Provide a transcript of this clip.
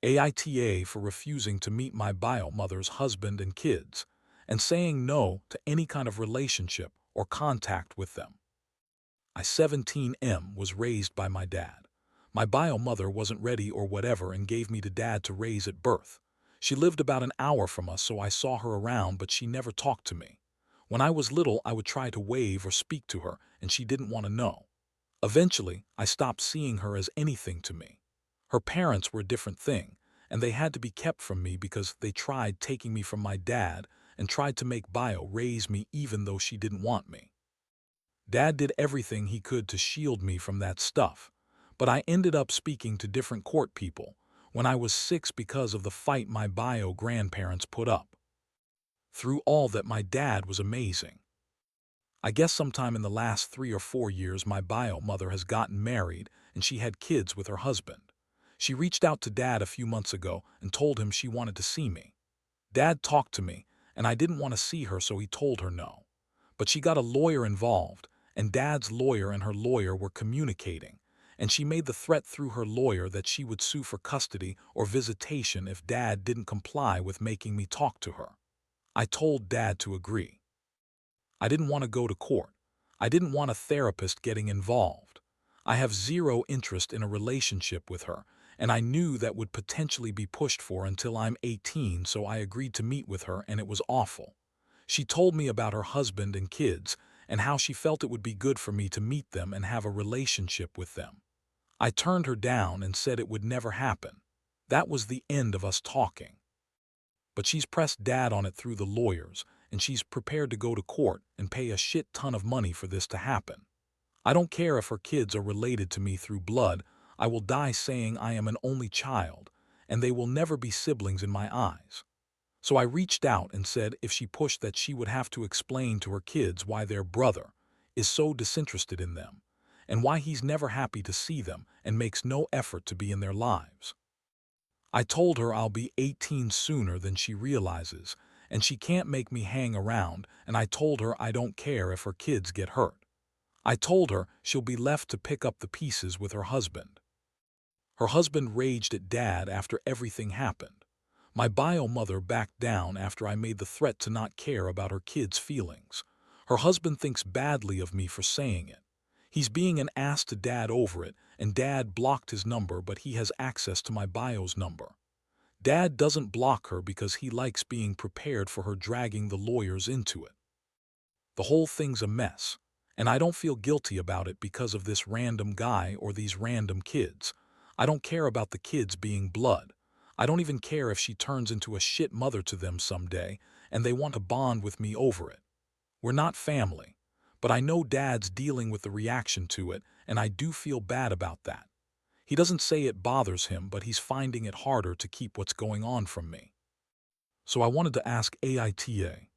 AITA for refusing to meet my bio mother's husband and kids, and saying no to any kind of relationship or contact with them. I 17M was raised by my dad. My bio mother wasn't ready or whatever and gave me to dad to raise at birth. She lived about an hour from us, so I saw her around, but she never talked to me. When I was little, I would try to wave or speak to her, and she didn't want to know. Eventually, I stopped seeing her as anything to me. Her parents were a different thing, and they had to be kept from me because they tried taking me from my dad and tried to make bio raise me even though she didn't want me. Dad did everything he could to shield me from that stuff, but I ended up speaking to different court people when I was 6 because of the fight my bio grandparents put up. Through all that, my dad was amazing. I guess sometime in the last 3 or 4 years my bio mother has gotten married and she had kids with her husband. She reached out to Dad a few months ago and told him she wanted to see me. Dad talked to me, and I didn't want to see her, so he told her no. But she got a lawyer involved, and Dad's lawyer and her lawyer were communicating, and she made the threat through her lawyer that she would sue for custody or visitation if Dad didn't comply with making me talk to her. I told Dad to agree. I didn't want to go to court. I didn't want a therapist getting involved. I have zero interest in a relationship with her, and I knew that would potentially be pushed for until I'm 18, so I agreed to meet with her, and it was awful. She told me about her husband and kids and how she felt it would be good for me to meet them and have a relationship with them. I turned her down and said it would never happen. That was the end of us talking. But she's pressed Dad on it through the lawyers, and she's prepared to go to court and pay a shit ton of money for this to happen. I don't care if her kids are related to me through blood. I will die saying I am an only child, and they will never be siblings in my eyes. So I reached out and said if she pushed that she would have to explain to her kids why their brother is so disinterested in them, and why he's never happy to see them and makes no effort to be in their lives. I told her I'll be 18 sooner than she realizes, and she can't make me hang around, and I told her I don't care if her kids get hurt. I told her she'll be left to pick up the pieces with her husband. Her husband raged at Dad after everything happened. My bio mother backed down after I made the threat to not care about her kids' feelings. Her husband thinks badly of me for saying it. He's being an ass to Dad over it, and Dad blocked his number, but he has access to my bio's number. Dad doesn't block her because he likes being prepared for her dragging the lawyers into it. The whole thing's a mess, and I don't feel guilty about it because of this random guy or these random kids. I don't care about the kids being blood. I don't even care if she turns into a shit mother to them someday and they want to bond with me over it. We're not family, but I know Dad's dealing with the reaction to it, and I do feel bad about that. He doesn't say it bothers him, but he's finding it harder to keep what's going on from me. So I wanted to ask AITA,